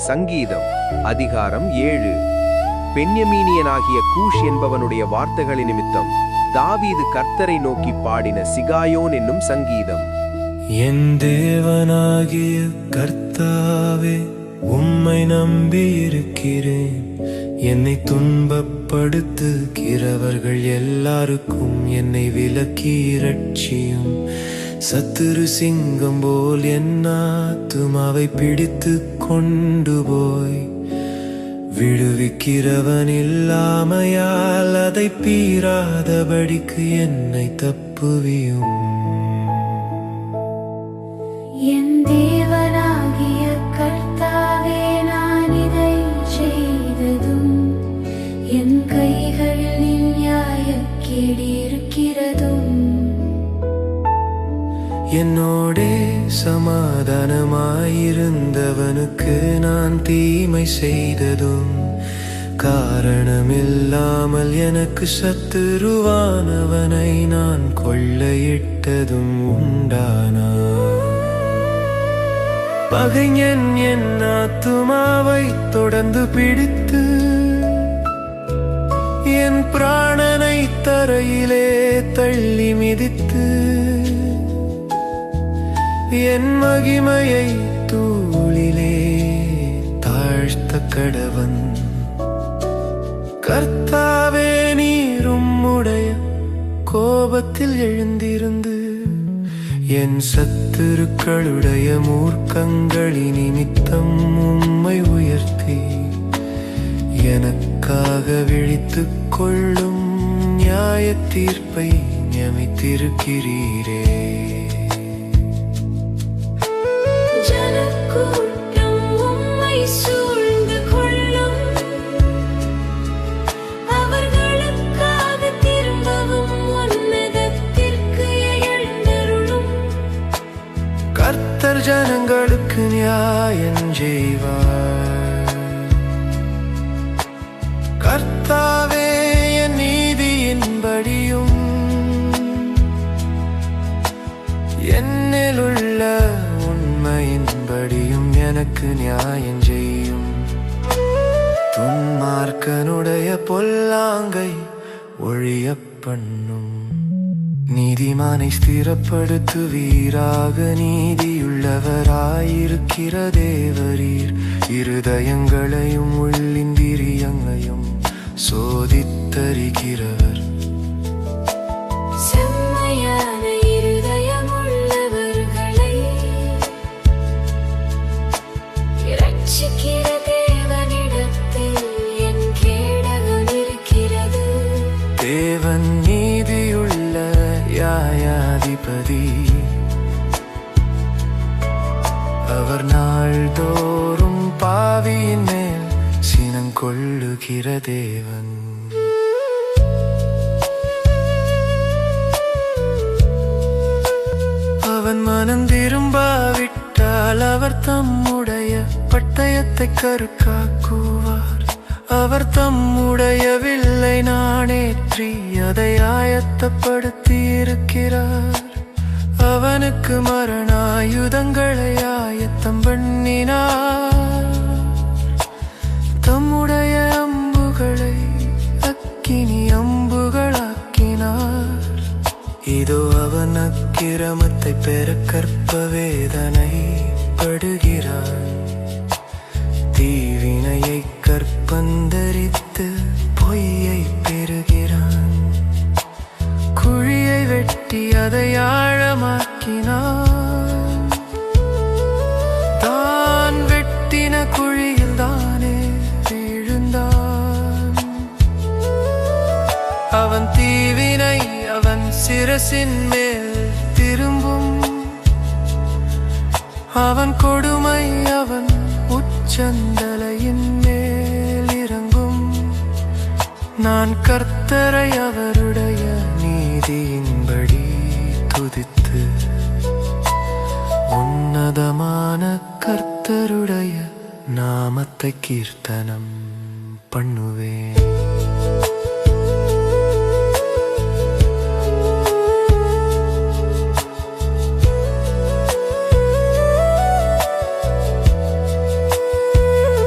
சங்கீதம் அதிகாரம் 7. பென்யமீனியனாகிய கூஷ் என்பவனுடைய வார்த்தைகளின் நிமித்தம் தாவீது கர்த்தரை நோக்கி பாடின சிகாயோன் என்னும் சங்கீதம். என் தேவனாகிய கர்த்தாவே, உம்மை நம்பியிருக்கிறேன். என்னை துன்பப்படுத்துகிறவர்கள் எல்லாருக்கும் என்னை விலக்கி இரட்சியும். சத்துரு சிங்கம் போல் என் ஆத்துமாவை பிடித்து கொண்டு போய் விடுவிக்கிறவன் இல்லாமையால் அதை பீறாதபடிக்கு என்னை தப்புவியும். என் தேவனாகிய கர்த்தாவே, நான் இதை செய்ததும் என் கைகளில் நியாயக்கேடு இருக்கிறதும். என்னோடே சமாதானமாயிருந்தவனுக்கு நான் தீமை செய்ததும், காரணமில்லாமல் எனக்கு சத்துருவானவனை நான் கொள்ளையிட்டதும் உண்டானா. பகைஞன் என் ஆத்துமாவை தொடர்ந்து பிடித்து என் பிராணனை தரையிலே தள்ளி மிதித்து என் மகிமையை தூளிலே தாழ்த்த கடவன். கர்த்தாவே, நீர் உம்முடைய கோபத்தில் எழுந்திருந்து என் சத்துருக்களுடைய மூர்க்கங்களின் நிமித்தம் உம்மை உயர்த்தி எனக்காக விழித்துக் கொள்ளும் நியாய தீர்ப்பை நியமித்திருக்கிறீரே. ஜனக்கூட்டம் உம்மை சூழ்ந்து கொள்ளும், அவர்களுக்காக திரும்பவும் உன்னதத்திற்கு எழுந்தருளும். கர்த்தர் ஜனங்களுக்கு நியாயம் செய்வார். கர்த்தாவே, என் நீதியின்படியும் என்னில் உள்ள உண்மையின்படியும் எனக்கு நியாயம் செய்யும். துன்மார்க்கனுடைய பொல்லாங்கை ஒழிய பண்ணும். நீதிமானை ஸ்திரப்படுத்துவீராக. நீதியுள்ளவராயிருக்கிற தேவரீர் இருதயங்களையும் உள்ளிந்திரியங்களையும் சோதித்தறிகிறவர். செம்மையான இருதயமுள்ளவர்களை இரட்சிக்கிற தேவனிடத்தில் என் கேடகம் இருக்கிறது. தேவன் நீதியுள்ள நியாயாதிபதி. அவர் நாள்தோறும் பாவியின் மேல் சினங்கொள்ளுகிற தேவன். அவன் மனம் திரும்பாவிட்டால் அவர் தம்முடைய பட்டயத்தை கருக்காக்குவார். அவர் தம்முடைய வில்லை நாணேற்றி அதை ஆயத்தப்படுத்தி இருக்கிறார். அவனுக்கு மரணாயுதங்களை ஆயத்தம் பண்ணினார். தம்முடைய அம்புகளை அக்கினி அம்புகளாக்கினார். இதோ அவன் அக்கிரமத்தை பெற கற்ப வேதனை படுகிறான். தீவினையை கற்பந்தரித்து பொய்யை பெறுகிறான். குழியை வெட்டி அதை ஆழமாக்கினான். தான் வெட்டின குழியில் தானே விழுந்தான். அவன் தீவினை அவன் சிரசின் மேல் திரும்பும். அவன் கொடுமை அவன் உச்சந்தலையின் மேல் இறங்கும். நான் கர்த்தரை அவருடைய நீதியின்படி துதித்து உன்னதமான கர்த்தருடைய நாமத்தை கீர்த்தனம் பண்ணுவேன்.